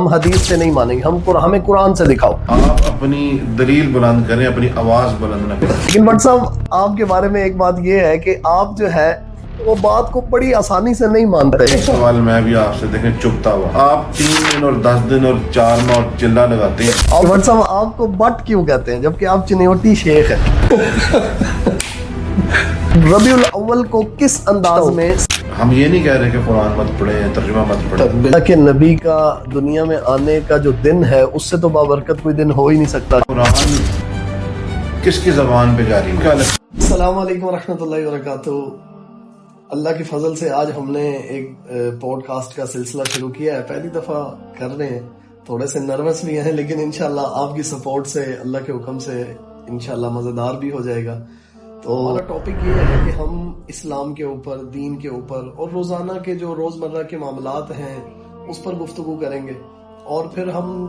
حدیث سے نہیں مانیں گے, ہمیں قرآن سے دکھاؤ. آپ اپنی دلیل بلند کریں, اپنی آواز بلند نہ کریں. لیکن بٹ صاحب آپ کے بارے میں ایک بات یہ ہے کہ آپ جو ہے وہ بات کو بڑی آسانی سے نہیں مانتے. ایک سوال میں بھی آپ سے دیکھیں چپتا ہوا, آپ 3 دن اور 10 دن اور 4 ماہ اور چلا لگاتے ہیں. اور بٹ صاحب آپ کو بٹ کیوں کہتے ہیں جبکہ آپ چنیوٹی شیخ ہیں؟ ربیع الاول کو کس انداز میں, ہم یہ نہیں کہہ رہے کہ قرآن مت پڑھیں, ترجمہ مت پڑھیں, کہ نبی کا دنیا میں آنے کا جو دن ہے اس سے تو بابرکت کوئی دن ہو ہی نہیں سکتا. قرآن کس کی زبان پہ جاری ہے؟ السلام علیکم ورحمۃ اللہ وبرکاتہ. اللہ کے فضل سے آج ہم نے ایک پوڈ کاسٹ کا سلسلہ شروع کیا ہے, پہلی دفعہ کر رہے ہیں, تھوڑے سے نروس بھی ہیں لیکن انشاءاللہ آپ کی سپورٹ سے, اللہ کے حکم سے انشاءاللہ مزیدار بھی ہو جائے گا. تو ہمارا ٹاپک یہ ہے کہ ہم اسلام کے اوپر, دین کے اوپر اور روزانہ کے جو روزمرہ کے معاملات ہیں اس پر گفتگو کریں گے, اور پھر ہم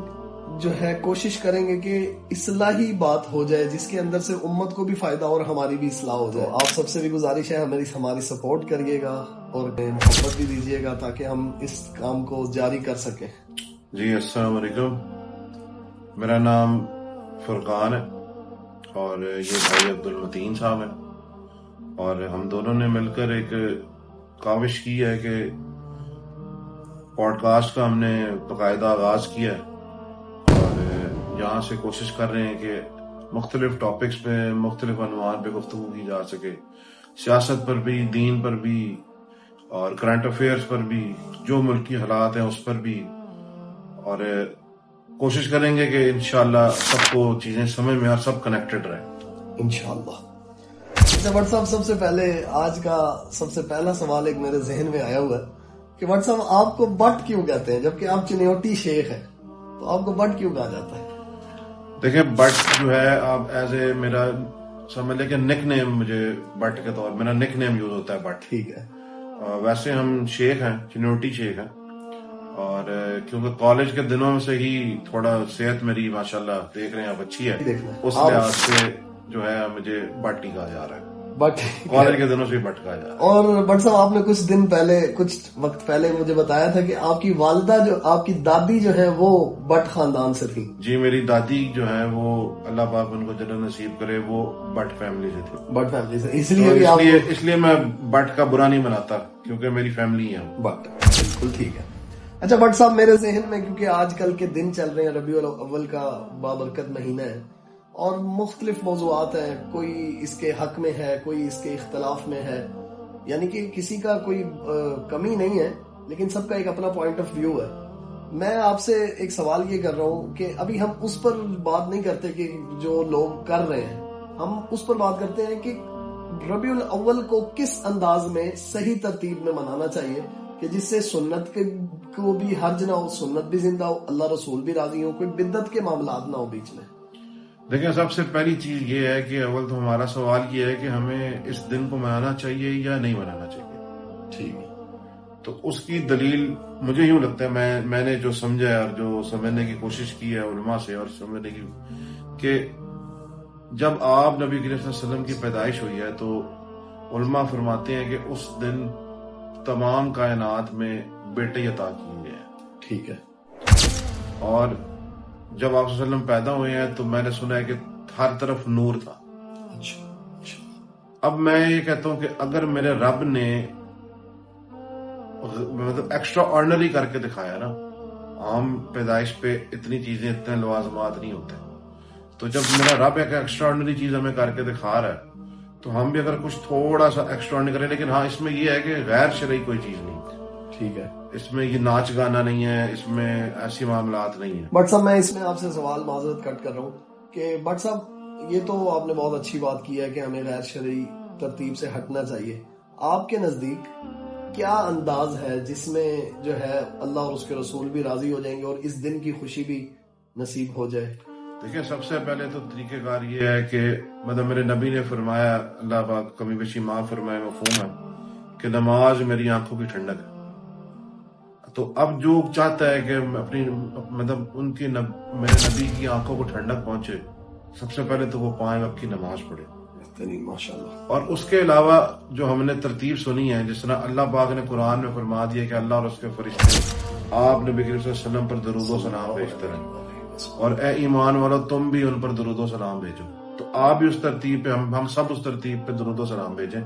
جو ہے کوشش کریں گے کہ اصلاحی بات ہو جائے جس کے اندر سے امت کو بھی فائدہ اور ہماری بھی اصلاح ہو جائے. آپ سب سے بھی گزارش ہے ہماری سپورٹ کریے گا اور محبت بھی دیجیے گا تاکہ ہم اس کام کو جاری کر سکیں. جی السلام علیکم, میرا نام فرقان ہے اور یہ بھائی عبد المتین صاحب ہیں, اور ہم دونوں نے مل کر ایک کاوش کی ہے کہ پوڈ کاسٹ کا ہم نے باقاعدہ آغاز کیا ہے, اور یہاں سے کوشش کر رہے ہیں کہ مختلف ٹاپکس پہ, مختلف عنوان پہ گفتگو کی جا سکے, سیاست پر بھی, دین پر بھی, اور کرنٹ افیئرز پر بھی, جو ملکی حالات ہیں اس پر بھی, اور کوشش کریں گے کہ انشاءاللہ سب کو چیزیں سمجھ میں اور سب کنیکٹڈ رہیں انشاءاللہ. اچھا بٹ صاحب, سب سے پہلے آج کا سب سے پہلا سوال ایک میرے ذہن میں آیا ہوا ہے کہ بٹ صاحب آپ کو بٹ کیوں کہتے ہیں جبکہ آپ چنیوٹی شیخ ہیں, تو آپ کو بٹ کیوں کہا جاتا ہے؟ دیکھیں بٹ جو ہے, آپ ایز اے میرا سمجھ لیں کہ نک نیم, مجھے بٹ کے طور میرا نک نیم یوز ہوتا ہے بٹ. ٹھیک ہے. ویسے ہم شیخ ہیں, چنیوٹی شیخ ہیں, اور کیونکہ کالج کے دنوں میں سے ہی تھوڑا صحت میری ماشاءاللہ دیکھ رہے ہیں آپ اچھی ہے, اس لحاظ سے جو ہے مجھے بٹ ہی کہا جا رہا ہے, بٹ کالج کے دنوں سے بٹ کہا جا رہا ہے. اور بٹ صاحب آپ نے کچھ وقت پہلے مجھے بتایا تھا کہ آپ کی والدہ, جو آپ کی دادی جو ہے وہ بٹ خاندان سے تھی. جی میری دادی جو ہے وہ اللہ پاک ان کو جنت نصیب کرے, وہ بٹ فیملی سے تھی. بٹ فیملی سے, اس لیے میں بٹ کا برا نہیں مناتا کیونکہ میری فیملی ہے بٹ. بالکل ٹھیک ہے. اچھا بٹ صاحب, میرے ذہن میں کیونکہ آج کل کے دن چل رہے ہیں, ربیع الاول کا بابرکت مہینہ ہے اور مختلف موضوعات ہیں, کوئی اس کے حق میں ہے, کوئی اس کے اختلاف میں ہے, یعنی کہ کسی کا کوئی کمی نہیں ہے لیکن سب کا ایک اپنا پوائنٹ آف ویو ہے. میں آپ سے ایک سوال یہ کر رہا ہوں کہ ابھی ہم اس پر بات نہیں کرتے کہ جو لوگ کر رہے ہیں, ہم اس پر بات کرتے ہیں کہ ربیع الاول کو کس انداز میں صحیح ترتیب میں منانا چاہیے کہ جس سے سنت کو بھی حرج نہ ہو, سنت بھی زندہ ہو, اللہ رسول بھی راضی ہو, کوئی بدعت کے معاملات نہ ہو بیچ میں. دیکھیں سب سے پہلی چیز یہ ہے کہ اول تو ہمارا سوال یہ ہے کہ ہمیں اس دن کو منانا چاہیے یا نہیں منانا چاہیے. ٹھیک ہے. تو اس کی دلیل مجھے یوں لگتا ہے, میں نے جو سمجھا اور جو سمجھنے کی کوشش کی ہے علماء سے, اور سمجھنے کی کہ جب آپ نبی کریم صلی اللہ علیہ وسلم کی پیدائش ہوئی ہے تو علماء فرماتے ہیں کہ اس دن تمام کائنات میں بیٹے عطا کیے گئے ہیں. ٹھیک ہے. اور جب آپ صلی اللہ علیہ وسلم پیدا ہوئے ہیں تو میں نے سنا ہے کہ ہر طرف نور تھا. اب میں یہ کہتا ہوں کہ اگر میرے رب نے مطلب ایکسٹرا آرڈنری کر کے دکھایا نا, عام پیدائش پہ اتنی چیزیں, اتنے لوازمات نہیں ہوتے, تو جب میرا رب ایک ایکسٹرا آرڈنری چیز ہمیں کر کے دکھا رہا ہے تو ہم بھی اگر کچھ تھوڑا سا ایکسٹرا آرڈنری کریں, لیکن ہاں اس میں یہ ہے کہ غیر شرعی کوئی چیز نہیں. ٹھیک ہے. اس میں یہ ناچ گانا نہیں ہے, اس میں ایسی معاملات نہیں ہیں. بٹ صاحب میں اس میں آپ سے سوال معذرت کٹ کر رہا ہوں کہ بٹ صاحب یہ تو آپ نے بہت اچھی بات کی ہے کہ ہمیں غیر شرعی ترتیب سے ہٹنا چاہیے. آپ کے نزدیک کیا انداز ہے جس میں جو ہے اللہ اور اس کے رسول بھی راضی ہو جائیں گے اور اس دن کی خوشی بھی نصیب ہو جائے؟ دیکھیں سب سے پہلے تو طریقہ کار یہ ہے کہ مطلب میرے نبی نے فرمایا, اللہ پاک کمی بیشی معاف فرمائے, مفہوم ہے کہ نماز میری آنکھوں کی ٹھنڈک ہے. تو اب جو چاہتا ہے کہ اپنی مطلب ان کی میرے نبی کی آنکھوں کو ٹھنڈک پہنچے, سب سے پہلے تو وہ 5 وقت کی نماز پڑھے. ماشاءاللہ. اور اس کے علاوہ جو ہم نے ترتیب سنی ہے, جس طرح اللہ پاک نے قرآن میں فرما دیا کہ اللہ اور اس کے فرشتے آپ نبی کریم صلی اللہ علیہ وسلم پر درود و سلام بھیجتے رہیں، اور اے ایمان والو تم بھی ان پر درود و سلام بھیجو. تو آپ بھی اس ترتیب پہ، ہم سب اس ترتیب پہ درود و سلام بھیجیں.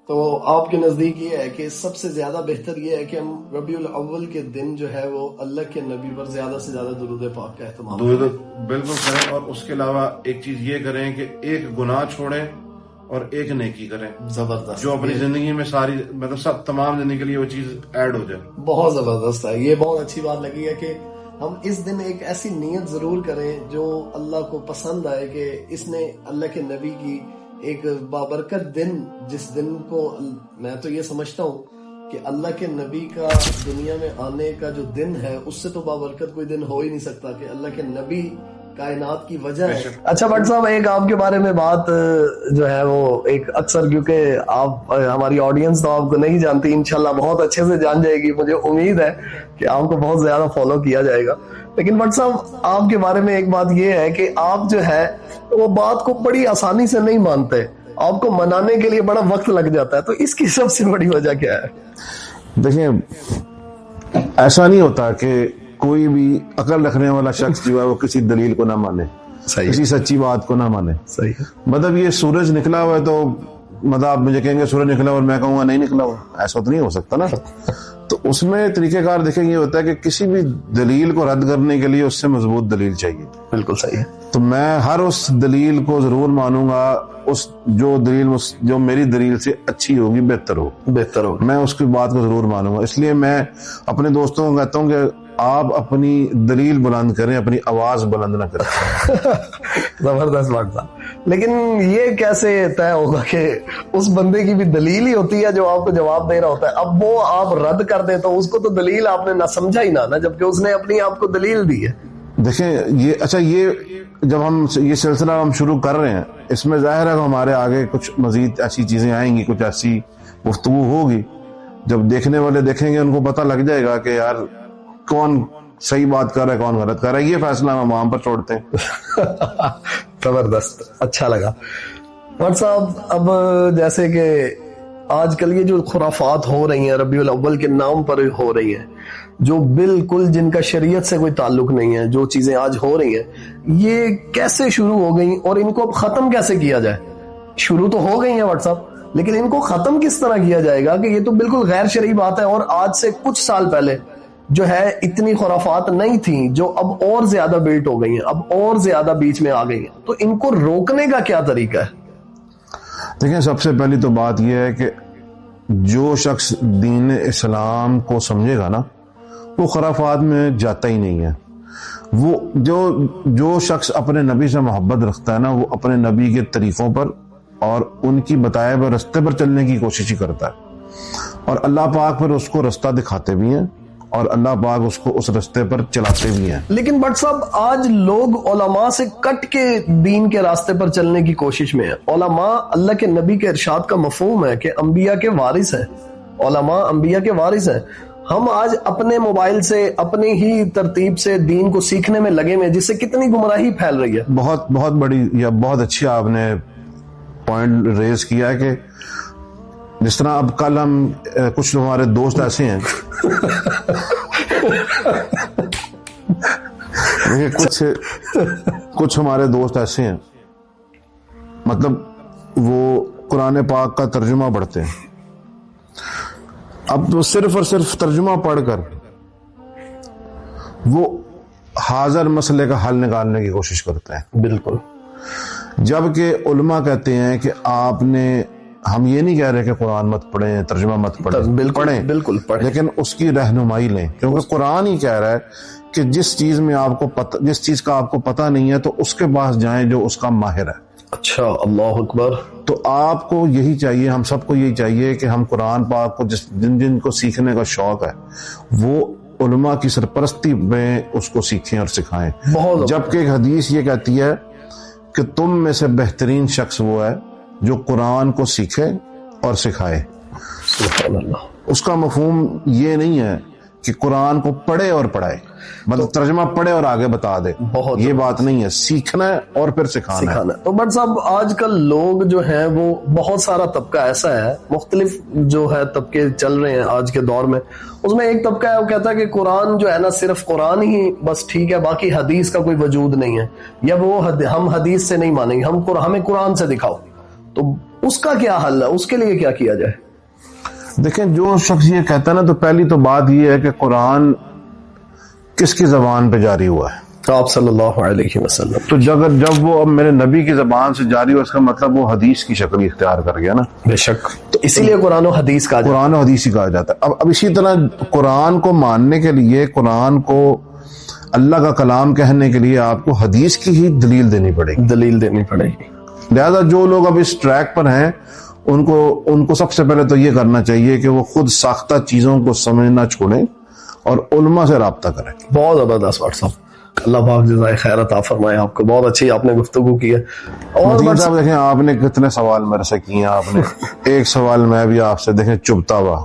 تو آپ کے نزدیک یہ ہے کہ سب سے زیادہ بہتر یہ ہے کہ ہم ربیع الاول کے دن جو ہے وہ اللہ کے نبی پر زیادہ سے زیادہ درود پاک کا اہتمام درود بالکل کریں، اور اس کے علاوہ ایک چیز یہ کریں کہ ایک گناہ چھوڑیں اور ایک نیکی کریں، زبردست، جو اپنی زندگی میں ساری مطلب سب تمام زندگی کے لیے وہ چیز ایڈ ہو جائے. بہت زبردست ہے. یہ بہت اچھی بات لگی ہے کہ ہم اس دن ایک ایسی نیت ضرور کریں جو اللہ کو پسند آئے، کہ اس نے اللہ کے نبی کی ایک بابرکت دن، جس دن کو میں تو یہ سمجھتا ہوں کہ اللہ کے نبی کا دنیا میں آنے کا جو دن ہے اس سے تو بابرکت کوئی دن ہو ہی نہیں سکتا، کہ اللہ کے نبی کائنات کی وجہ ہے. اچھا بٹ صاحب، ایک آپ کے بارے میں بات جو ہے وہ ایک اکثر، کیونکہ آپ ہماری آڈینس تو آپ کو نہیں جانتی، انشاءاللہ بہت اچھے سے جان جائے گی، مجھے امید ہے کہ آپ کو بہت زیادہ فالو کیا جائے گا. لیکن بٹ صاحب، آپ کے بارے میں ایک بات یہ ہے کہ آپ جو ہے وہ بات کو بڑی آسانی سے نہیں مانتے، آپ کو منانے کے لیے بڑا وقت لگ جاتا ہے. تو اس کی سب سے بڑی وجہ کیا ہے؟ دیکھیں، ایسا نہیں ہوتا کہ کوئی بھی عقل رکھنے والا شخص جو ہے وہ کسی دلیل کو نہ مانے، کسی سچی بات کو نہ مانے. صحیح. مطلب یہ سورج نکلا ہوا ہے تو مطلب آپ مجھے کہیں گے سورج نکلا ہوا اور میں کہوں گا نہیں نکلا ہوا، ایسا تو نہیں ہو سکتا نا. تو اس میں طریقہ کار دیکھیں یہ ہوتا ہے کہ کسی بھی دلیل کو رد کرنے کے لیے اس سے مضبوط دلیل چاہیے. بالکل صحیح ہے. تو میں ہر اس دلیل کو ضرور مانوں گا، اس جو دلیل جو میری دلیل سے اچھی ہوگی، بہتر ہو، میں اس کی بات کو ضرور مانوں گا. اس لیے میں اپنے دوستوں کو کہتا ہوں کہ آپ اپنی دلیل بلند کریں، اپنی آواز بلند نہ کریں. زبردست بات تھا. لیکن یہ کیسے طے ہوگا کہ اس بندے کی بھی دلیل ہی ہوتی ہے جو آپ کو جواب دے رہا ہوتا ہے، اب وہ آپ رد کر دیں تو اس کو تو دلیل آپ نے نہ سمجھا ہی نہ، جبکہ اس نے اپنی آپ کو دلیل دی ہے. دیکھیں یہ جب ہم یہ سلسلہ ہم شروع کر رہے ہیں، اس میں ظاہر ہے کہ ہمارے آگے کچھ مزید ایسی چیزیں آئیں گی، کچھ ایسی گفتگو ہوگی. جب دیکھنے والے دیکھیں گے ان کو پتہ لگ جائے گا کہ یار کون صحیح بات کر رہا ہے، کون غلط کر رہا ہے. یہ فیصلہ ہم عوام پر چھوڑتے ہیں. زبردست، اچھا لگا. اور صاحب، اب جیسے کہ آج کل یہ جو خرافات ہو رہی ہیں ربیع الاول کے نام پر ہو رہی ہیں، جو بالکل جن کا شریعت سے کوئی تعلق نہیں ہے، جو چیزیں آج ہو رہی ہیں، یہ کیسے شروع ہو گئی اور ان کو اب ختم کیسے کیا جائے؟ شروع تو ہو گئی ہیں واٹس ایپ، لیکن ان کو ختم کس طرح کیا جائے گا؟ کہ یہ تو بالکل غیر شرعی بات ہے، اور آج سے کچھ سال پہلے جو ہے اتنی خرافات نہیں تھیں، جو اب اور زیادہ بلٹ ہو گئی ہیں، اب اور زیادہ بیچ میں آ گئی ہیں. تو ان کو روکنے کا کیا طریقہ ہے؟ دیکھیں، سب سے پہلی تو بات یہ ہے کہ جو شخص دین اسلام کو سمجھے گا نا، وہ خرافات میں جاتا ہی نہیں ہے. وہ جو شخص اپنے نبی سے محبت رکھتا ہے نا، وہ اپنے نبی کے طریقوں پر اور ان کی بتائے ہوئے رستے پر چلنے کی کوشش ہی کرتا ہے، اور اللہ پاک پھر اس کو رستہ دکھاتے بھی ہیں اور اللہ پاک اس کو اس رستے پر چلاتے بھی ہیں. لیکن بٹ صاحب، آج لوگ علماء سے کٹ کے دین کے راستے پر چلنے کی کوشش میں ہیں. علماء اللہ کے نبی کے ارشاد کا مفہوم ہے کہ انبیاء کے وارث ہیں، علماء انبیاء کے وارث ہیں. ہم آج اپنے موبائل سے، اپنی ہی ترتیب سے دین کو سیکھنے میں لگے ہوئے، جس سے کتنی گمراہی پھیل رہی ہے. بہت بڑی یا بہت اچھی آپ نے پوائنٹ ریز کیا ہے کہ جس طرح اب کل ہم کچھ ہمارے دوست ایسے ہیں کچھ ہمارے دوست ایسے ہیں، مطلب وہ قرآن پاک کا ترجمہ پڑھتے ہیں. اب تو صرف اور صرف ترجمہ پڑھ کر وہ حاضر مسئلے کا حل نکالنے کی کوشش کرتے ہیں. بالکل. جبکہ علماء کہتے ہیں کہ آپ نے، ہم یہ نہیں کہہ رہے کہ قرآن مت پڑھیں، ترجمہ مت پڑھیں، بالکل پڑھیں، لیکن اس کی رہنمائی لیں، کیونکہ قرآن ہی کہہ رہا ہے کہ جس چیز کا آپ کو پتہ نہیں ہے تو اس کے پاس جائیں جو اس کا ماہر ہے. اچھا، اللہ اکبر. تو آپ کو یہی چاہیے، ہم سب کو یہی چاہیے کہ ہم قرآن پاک کو جن کو سیکھنے کا شوق ہے وہ علماء کی سرپرستی میں اس کو سیکھیں اور سکھائیں. جبکہ ایک حدیث یہ کہتی ہے کہ تم میں سے بہترین شخص وہ ہے جو قرآن کو سیکھے اور سکھائے. سبحان اللہ. اس کا مفہوم یہ نہیں ہے کہ قرآن کو پڑھے اور پڑھائے، مطلب ترجمہ پڑھے اور آگے بتا دے، بہت یہ بات نہیں ہے، سیکھنا ہے اور پھر سکھانا ہے۔ تو بٹ صاحب آج کل لوگ جو ہیں وہ بہت سارا طبقہ ایسا ہے، مختلف جو ہے طبقے چل رہے ہیں آج کے دور میں، اس میں ایک طبقہ ہے وہ کہتا ہے کہ قرآن جو ہے نا صرف قرآن ہی بس ٹھیک ہے، باقی حدیث کا کوئی وجود نہیں ہے، یا وہ ہم حدیث سے نہیں مانیں گے، ہمیں قرآن سے دکھاؤ۔ تو اس کا کیا حل ہے، اس کے لیے کیا کیا جائے؟ دیکھیں، جو شخص یہ کہتا ہے نا، تو پہلی تو بات یہ ہے کہ قرآن کس کی زبان پہ جاری ہوا ہے؟ آپ صلی اللہ علیہ وسلم۔ تو جب وہ اب میرے نبی کی زبان سے جاری ہوا، اس کا مطلب وہ حدیث کی شکل اختیار کر گیا نا۔ بے شک، تو اسی لیے قرآن و حدیث کا قرآن و حدیث ہی کہا جاتا ہے۔ اب اسی طرح قرآن کو ماننے کے لیے، قرآن کو اللہ کا کلام کہنے کے لیے آپ کو حدیث کی ہی دلیل دینی پڑے گی۔ لہذا جو لوگ اب اس ٹریک پر ہیں، ان کو سب سے پہلے تو یہ کرنا چاہیے کہ وہ خود ساختہ چیزوں کو سمجھنا چھوڑیں اور علماء سے رابطہ کریں۔ بہت زبردست بات صاحب، اللہ پاک جزائے خیر عطا فرمائے آپ کو، بہت اچھی آپ نے گفتگو کی ہے۔ اور صاحب دیکھیں، آپ نے کتنے سوال میرے سے کیے ہیں، آپ نے ایک سوال میں بھی آپ سے دیکھیں چپتا ہوا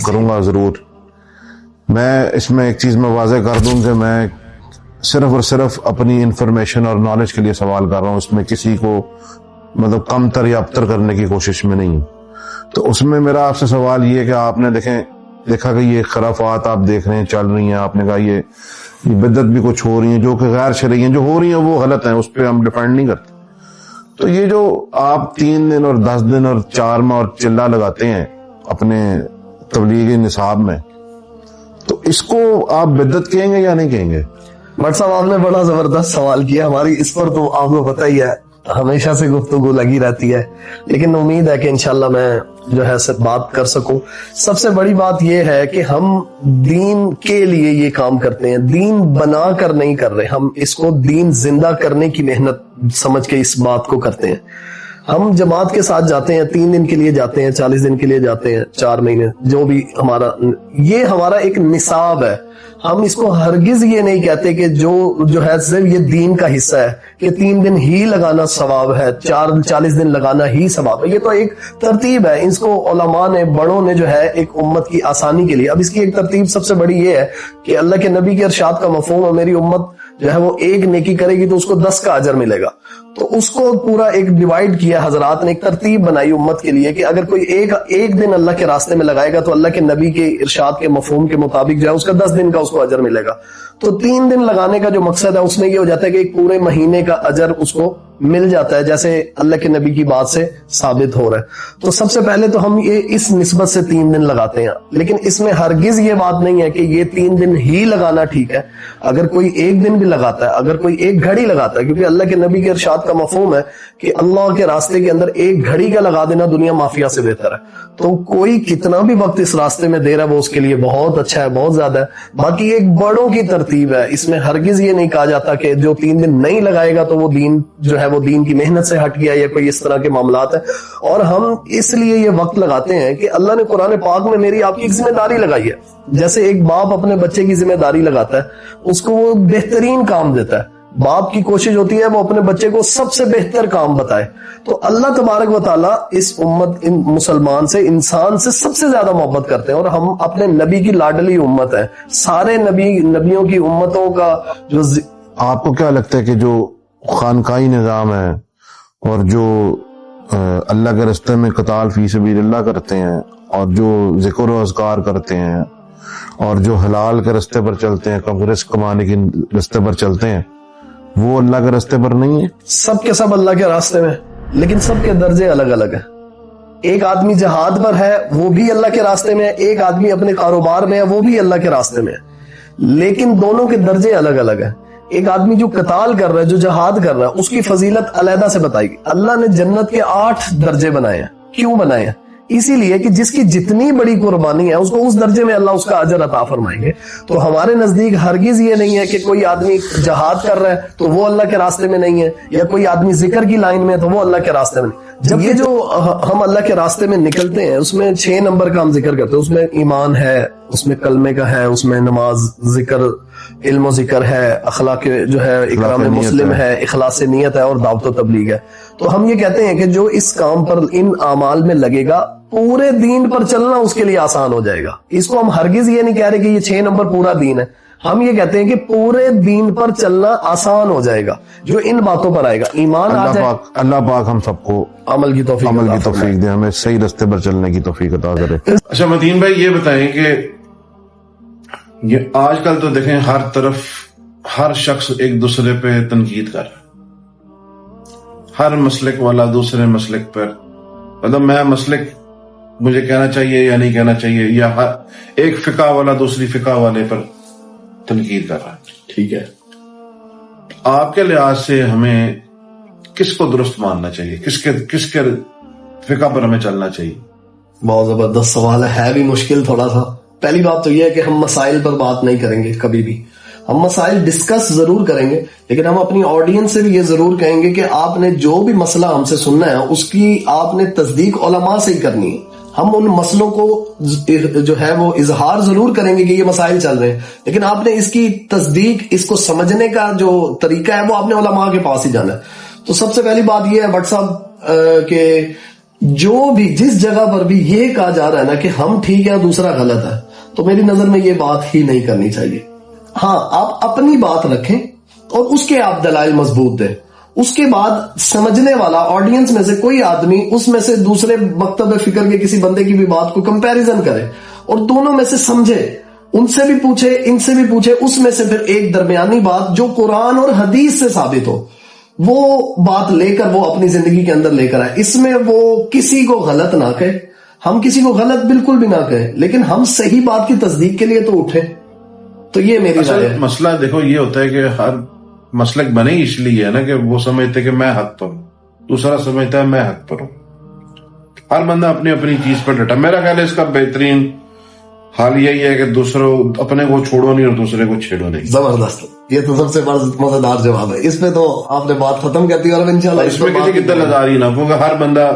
کروں گا ضرور۔ میں اس میں ایک چیز میں واضح کر دوں کہ میں صرف اور صرف اپنی انفارمیشن اور نالج کے لیے سوال کر رہا ہوں، اس میں کسی کو مطلب کم تر یا ابتر کرنے کی کوشش میں نہیں ہوں۔ تو اس میں میرا آپ سے سوال یہ ہے کہ آپ نے دیکھا کہ یہ خرافات آپ دیکھ رہے ہیں چل رہی ہیں، آپ نے کہا یہ بدعت بھی کچھ ہو رہی ہیں جو کہ غیر شرعی ہیں، جو ہو رہی ہیں وہ غلط ہیں، اس پہ ہم ڈیفینڈ نہیں کرتے۔ تو یہ جو آپ 3 دن اور 10 دن اور 4 ماہ اور چلہ لگاتے ہیں اپنے تبلیغ نصاب میں، تو اس کو آپ بدعت کہیں گے یا نہیں کہیں گے؟ بٹ صاحب آپ نے بڑا زبردست سوال کیا، ہماری اس پر تو آپ کو پتہ ہی ہے ہمیشہ سے گفتگو لگی رہتی ہے، لیکن امید ہے کہ انشاءاللہ میں جو ہے بات کر سکوں۔ سب سے بڑی بات یہ ہے کہ ہم دین کے لیے یہ کام کرتے ہیں، دین بنا کر نہیں کر رہے، ہم اس کو دین زندہ کرنے کی محنت سمجھ کے اس بات کو کرتے ہیں۔ ہم جماعت کے ساتھ جاتے ہیں، 3 دن کے لیے جاتے ہیں، 40 دن کے لیے جاتے ہیں، 4 مہینے، جو بھی یہ ہمارا ایک نصاب ہے۔ ہم اس کو ہرگز یہ نہیں کہتے کہ جو ہے صرف یہ دین کا حصہ ہے کہ 3 دن ہی لگانا ثواب ہے، 40 دن لگانا ہی ثواب ہے۔ یہ تو ایک ترتیب ہے، اس کو علماء نے، بڑوں نے جو ہے ایک امت کی آسانی کے لیے، اب اس کی ایک ترتیب سب سے بڑی یہ ہے کہ اللہ کے نبی کے ارشاد کا مفہوم ہے، میری امت جو ہے وہ 1 نیکی کرے گی تو اس کو 10 کا اجر ملے گا۔ تو اس کو پورا ایک ڈیوائیڈ کیا حضرات نے، ایک ترتیب بنائی امت کے لیے کہ اگر کوئی ایک دن اللہ کے راستے میں لگائے گا تو اللہ کے نبی کے ارشاد کے مفہوم کے مطابق جو ہے اس کا 10 دن کا اس کو اجر ملے گا۔ تو 3 دن لگانے کا جو مقصد ہے اس میں یہ ہو جاتا ہے کہ ایک پورے مہینے کا اجر اس کو مل جاتا ہے، جیسے اللہ کے نبی کی بات سے ثابت ہو رہا ہے۔ تو سب سے پہلے تو ہم یہ اس نسبت سے 3 دن لگاتے ہیں، لیکن اس میں ہرگز یہ بات نہیں ہے کہ یہ 3 دن ہی لگانا ٹھیک ہے۔ اگر کوئی 1 دن بھی لگاتا ہے، اگر کوئی 1 گھڑی لگاتا ہے، کیونکہ اللہ کے نبی کے ارشاد کا مفہوم ہے کہ اللہ کے راستے کے اندر 1 گھڑی کا لگا دینا دنیا مافیا سے بہتر ہے۔ تو کوئی کتنا بھی وقت اس راستے میں دے رہا ہے وہ اس کے لیے بہت اچھا ہے، بہت زیادہ ہے۔ باقی ایک بڑوں کی ترتیب ہے، اس میں ہرگز یہ نہیں کہا جاتا کہ جو 3 دن نہیں لگائے گا تو وہ دین جو ہے وہ دین کی محنت سے ہٹ گیا یا کوئی اس طرح کے معاملات ہیں۔ اور ہم اس لیے یہ وقت لگاتے ہیں کہ اللہ نے قرآن پاک میں میری آپ کی ایک ذمہ داری لگائی ہے۔ جیسے ایک باپ اپنے بچے کی ذمہ داری لگاتا ہے، اس کو وہ بہترین کام دیتا ہے، باپ کی کوشش ہوتی ہے وہ اپنے بچے کو سب سے بہتر کام بتائے۔ تو اللہ تبارک و تعالیٰ اس امت مسلمان سے، انسان سے سب سے زیادہ محبت کرتے ہیں، اور ہم اپنے نبی کی لاڈلی امت ہے۔ سارے نبیوں کی امتوں کا جو آپ کو کیا لگتا ہے کہ جو خانقاہی نظام ہے اور جو اللہ کے راستے میں قتال فی سبیل اللہ کرتے ہیں اور جو ذکر و اذکار کرتے ہیں اور جو حلال کے راستے پر چلتے ہیں، کم رزق کمانے کے راستے پر چلتے ہیں، وہ اللہ کے راستے پر نہیں ہے؟ سب کے سب اللہ کے راستے میں، لیکن سب کے درجے الگ الگ ہیں۔ ایک آدمی جہاد پر ہے وہ بھی اللہ کے راستے میں ہے، ایک آدمی اپنے کاروبار میں ہے وہ بھی اللہ کے راستے میں ہے، لیکن دونوں کے درجے الگ الگ ہیں۔ ایک آدمی جو قتال کر رہا ہے، جو جہاد کر رہا ہے، اس کی فضیلت علیحدہ سے بتائی گئی۔ اللہ نے جنت کے 8 درجے بنائے ہیں۔ کیوں بنائے ہیں؟ اسی لیے کہ جس کی جتنی بڑی قربانی ہے اس کو اس درجے میں اللہ اس کا اجر عطا فرمائیں گے۔ تو ہمارے نزدیک ہرگز یہ نہیں ہے کہ کوئی آدمی جہاد کر رہا ہے تو وہ اللہ کے راستے میں نہیں ہے، یا کوئی آدمی ذکر کی لائن میں تو وہ اللہ کے راستے میں نہیں۔ جب یہ جو ہم اللہ کے راستے میں نکلتے ہیں اس میں 6 نمبر کا ہم ذکر کرتے ہیں، اس میں ایمان ہے، اس میں کلمے کا ہے، اس میں نماز، ذکر، علم و ذکر ہے، اخلاق جو ہے اکرام مسلم ہے، اخلاص نیت ہے، اور دعوت و تبلیغ ہے۔ تو ہم یہ کہتے ہیں کہ جو اس کام پر ان اعمال میں لگے گا پورے دین پر چلنا اس کے لیے آسان ہو جائے گا. اس کو ہم ہرگز یہ نہیں کہہ رہے کہ یہ 6 نمبر پورا دین ہے. ہم یہ کہتے ہیں کہ پورے دین پر چلنا آسان ہو جائے گا جو ان باتوں پر آئے گا. ایمان آ جائے. اللہ پاک ہم سب کو عمل کی توفیق دے, ہمیں صحیح راستے پر چلنے کی توفیق عطا کرے. اچھا متین بھائی یہ بتائیں کہ یہ آج کل تو دیکھیں ہر طرف ہر شخص ایک دوسرے پہ تنقید کر رہا ہے. ہر مسلک والا دوسرے مسلک پر, مطلب میں مسلک مجھے کہنا چاہیے یا نہیں کہنا چاہیے, یا ایک فقہ والا دوسری فقہ والے پر تنقید کر رہا ہے. ٹھیک ہے, آپ کے لحاظ سے ہمیں کس کو درست ماننا چاہیے, کس کے فقہ پر ہمیں چلنا چاہیے؟ بہت زبردست سوال ہے بھی مشکل تھوڑا سا. پہلی بات تو یہ ہے کہ ہم مسائل پر بات نہیں کریں گے کبھی بھی. ہم مسائل ڈسکس ضرور کریں گے, لیکن ہم اپنی آڈینس سے بھی یہ ضرور کہیں گے کہ آپ نے جو بھی مسئلہ ہم سے سننا ہے اس کی آپ نے تصدیق علماء سے ہی کرنی ہے. ہم ان مسئلوں کو جو ہے وہ اظہار ضرور کریں گے کہ یہ مسائل چل رہے ہیں, لیکن آپ نے اس کی تصدیق, اس کو سمجھنے کا جو طریقہ ہے وہ آپ نے علماء کے پاس ہی جانا ہے. تو سب سے پہلی بات یہ ہے بٹ صاحب کہ جو بھی جس جگہ پر بھی یہ کہا جا رہا ہے نا کہ ہم ٹھیک ہے دوسرا غلط ہے, تو میری نظر میں یہ بات ہی نہیں کرنی چاہیے. ہاں آپ اپنی بات رکھیں اور اس کے آپ دلائل مضبوط دیں. اس کے بعد سمجھنے والا آڈینس میں سے کوئی آدمی اس میں سے دوسرے مکتب فکر کے کسی بندے کی بھی بات کو کمپیریزن کرے اور دونوں میں سے سمجھے, ان سے بھی پوچھے ان سے بھی پوچھے, اس میں سے پھر ایک درمیانی بات جو قرآن اور حدیث سے ثابت ہو وہ بات لے کر وہ اپنی زندگی کے اندر لے کر آئے. اس میں وہ کسی کو غلط نہ کہے, ہم کسی کو غلط بالکل بھی نہ کہیں, لیکن ہم صحیح بات کی تصدیق کے لیے تو اٹھیں. تو یہ میری رائے ہے. مسئلہ دیکھو یہ ہوتا ہے کہ ہر مسلک بنے اس لیے ہے نا کہ وہ سمجھتے کہ میں حق پر ہوں, دوسرا سمجھتا ہے میں حق پر ہوں. ہر بندہ اپنی اپنی چیز پر ڈٹا. میرا خیال ہے اس کا بہترین حال یہی ہے کہ دوسروں اپنے کو چھوڑو نہیں اور دوسرے کو چھیڑو نہیں. زبردست, یہ تو سب سے بڑا مزیدار جواب ہے. اس پہ تو آپ نے بات ختم کر دی اور انشاءاللہ اس میں کسی کی دل آزاری نہ, کیونکہ ہر بندہ,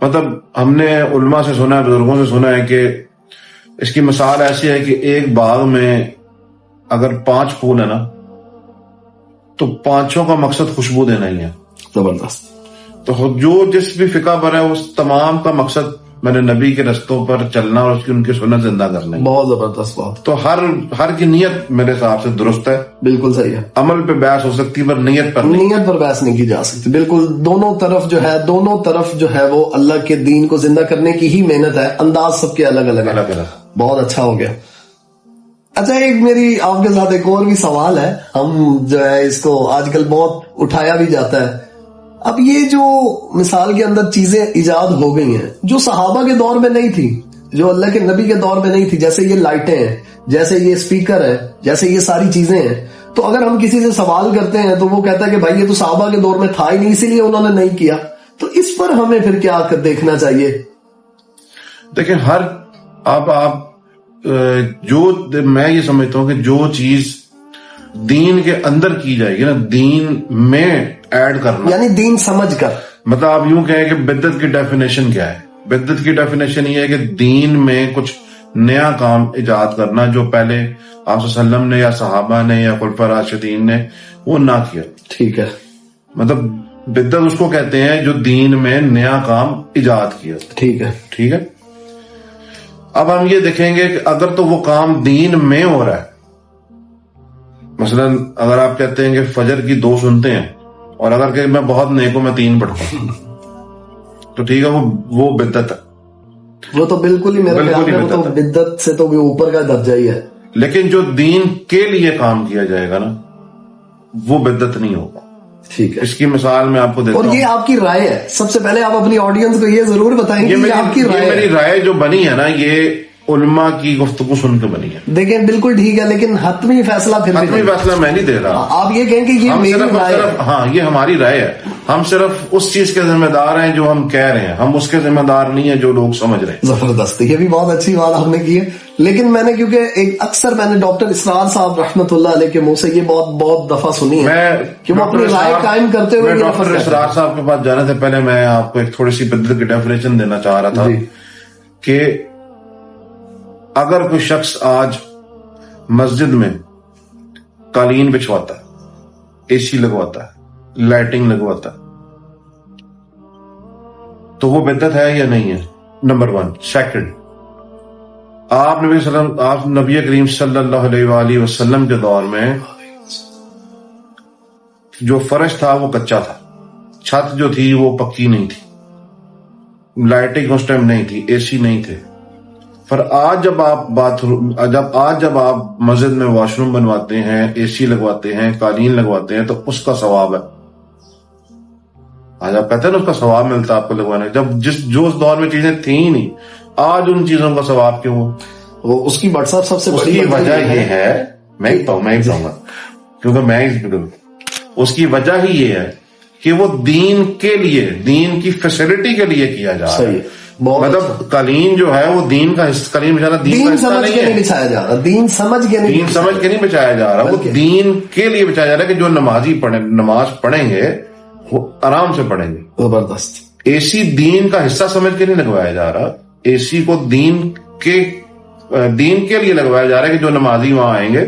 مطلب ہم نے علماء سے سنا ہے, بزرگوں سے سنا ہے کہ اس کی مثال ایسی ہے کہ ایک باغ میں اگر 5 پھول ہے نا تو 5 کا مقصد خوشبو دینا ہی ہے. زبردست. تو جو جس بھی فقہ پر ہے اس تمام کا مقصد میرے نبی کے رستوں پر چلنا اور ان کی سنت زندہ کرنا ہے. بہت زبردست بات. تو ہر کی نیت میرے حساب سے درست ہے. بالکل صحیح ہے. عمل پہ بحث ہو سکتی پر نیت پر نہیں. نیت پر بحث نہیں کی جا سکتی. بالکل دونوں طرف جو ہے وہ اللہ کے دین کو زندہ کرنے کی ہی محنت ہے. انداز سب کے الگ الگ ہے. بہت اچھا ہو گیا. اچھا ایک میری آپ کے ساتھ ایک اور بھی سوال ہے. ہم جو ہے اس کو آج کل بہت اٹھایا بھی جاتا ہے. اب یہ جو مثال کے اندر چیزیں ایجاد ہو گئی ہیں جو صحابہ کے دور میں نہیں تھی, جو اللہ کے نبی کے دور میں نہیں تھی, جیسے یہ لائٹیں ہیں, جیسے یہ اسپیکر ہے, جیسے یہ ساری چیزیں ہیں, تو اگر ہم کسی سے سوال کرتے ہیں تو وہ کہتا ہے کہ بھائی یہ تو صحابہ کے دور میں تھا ہی نہیں اسی لیے انہوں نے نہیں کیا. تو اس پر ہمیں پھر کیا دیکھنا چاہیے؟ دیکھیں جو میں یہ سمجھتا ہوں کہ جو چیز دین کے اندر کی جائے گی نا, دین میں ایڈ کرنا, یعنی دین سمجھ کر, مطلب آپ یوں کہیں کہ بدعت کی ڈیفینیشن کیا ہے؟ بدعت کی ڈیفینیشن یہ ہے کہ دین میں کچھ نیا کام ایجاد کرنا جو پہلے آپ صلی اللہ علیہ وسلم نے یا صحابہ نے یا خلفاء راشدین نے وہ نہ کیا. ٹھیک ہے. مطلب بدعت اس کو کہتے ہیں جو دین میں نیا کام ایجاد کیا. ٹھیک ہے. ٹھیک ہے. اب ہم یہ دیکھیں گے کہ اگر تو وہ کام دین میں ہو رہا ہے, مثلا اگر آپ کہتے ہیں کہ فجر کی 2 سنتے ہیں اور اگر کہ میں بہت نیک ہوں میں 3 پڑھتا ہوں تو ٹھیک ہے, وہ بدعت ہے. وہ تو بالکل ہی میرے خیال میں وہ تو بدعت سے تو اوپر کا درجہ ہی ہے. لیکن جو دین کے لیے کام کیا جائے گا نا وہ بدعت نہیں ہوگا. ٹھیک ہے. اس کی مثال میں آپ کو دیتا ہوں. اور یہ آپ کی رائے ہے. سب سے پہلے آپ اپنی آڈینس کو یہ ضرور بتائیں کہ یہ آپ کی رائے ہے. میری رائے جو بنی ہے نا یہ علماء کی گفتگو سن کے بنی ہے. دیکھیں بالکل ٹھیک ہے, لیکن حتمی فیصلہ حتمی فیصلہ میں نہیں دے رہا. آپ یہ کہیں کہ یہ میری رائے ہے. ہاں یہ ہماری رائے ہے. ہم صرف اس چیز کے ذمہ دار ہیں جو ہم کہہ رہے ہیں, ہم اس کے ذمہ دار نہیں ہیں جو لوگ سمجھ رہے ہیں. زبردست. یہ بھی بہت اچھی بات ہم نے کی ہے. لیکن میں نے کیونکہ اکثر میں نے ڈاکٹر اسرار صاحب رحمۃ اللہ علیہ کے منہ سے یہ بہت دفعہ سنی ہے کہ وہ اپنی رائے قائم کرتے ہوئے. ڈاکٹر اسرار صاحب کے پاس جانے سے پہلے میں آپ کو ایک تھوڑی سی بدعت کی ڈیفینیشن دینا چاہ رہا تھا کہ اگر کوئی شخص آج مسجد میں قالین بچھواتا ہے, اے سی لگواتا ہے, لائٹنگ لگواتا ہے, تو وہ بدعت ہے یا نہیں ہے؟ نمبر 1. سیکنڈ، آپ نبی کریم صلی اللہ علیہ وآلہ وسلم کے دور میں جو فرش تھا وہ کچا تھا، چھت جو تھی وہ پکی نہیں تھی، لائٹنگ اس ٹائم نہیں تھی، اے سی نہیں تھے. پر آج جب آپ مسجد میں واش روم بنواتے ہیں، اے سی لگواتے ہیں، قالین لگواتے ہیں، تو اس کا ثواب ہے. آج آپ کہتے ہیں نا اس کا ثواب ملتا ہے آپ کو لگوانے، جو اس دور میں چیزیں تھیں ہی نہیں، آج ان چیزوں کا ثواب کیوں ہو؟ وہ اس کی WhatsApp سب سے اس بڑی کی وجہ یہ ہے، میں ہی بتاؤں گا کیونکہ اس کی وجہ ہی یہ ہے کہ وہ دین کے لیے، دین کی فیسلٹی کے لیے کیا جا رہا ہے. مطلب قالین جو ہے وہ دین کا قالین بچانا دین کا حصہ نہیں ہے، بچایا جا رہا، دین سمجھ کے نہیں بچایا جا رہا، وہ دین کے لیے بچایا جا رہا ہے کہ جو نماز پڑھیں گے وہ آرام سے پڑھیں گے. زبردست. اے سی دین کا حصہ سمجھ کے نہیں لگوایا جا رہا، اے سی کو دین کے لیے لگوایا جا رہا ہے کہ جو نمازی وہاں آئیں گے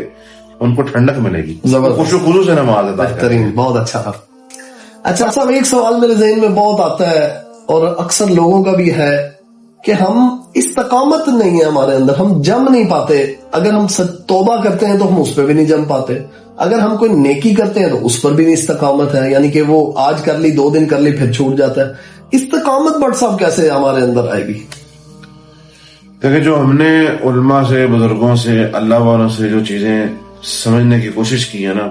ان کو ٹھنڈک ملے گی، خوش و خلوص سے نماز ادا کریں. بہترین، بہت اچھا. اچھا صاحب، ایک سوال میرے ذہن میں بہت آتا ہے اور اکثر لوگوں کا بھی ہے کہ ہم استقامت نہیں ہے ہمارے اندر، ہم جم نہیں پاتے. اگر ہم توبہ کرتے ہیں تو ہم اس پہ بھی نہیں جم پاتے، اگر ہم کوئی نیکی کرتے ہیں تو اس پر بھی نہیں استقامت ہے، یعنی کہ وہ آج کر لی، 2 دن کر لی، پھر چھوٹ جاتا ہے. استقامت بٹ صاحب کیسے ہمارے اندر آئے گی؟ دیکھیں، جو ہم نے علماء سے، بزرگوں سے، اللہ والوں سے جو چیزیں سمجھنے کی کوشش کی ہے نا،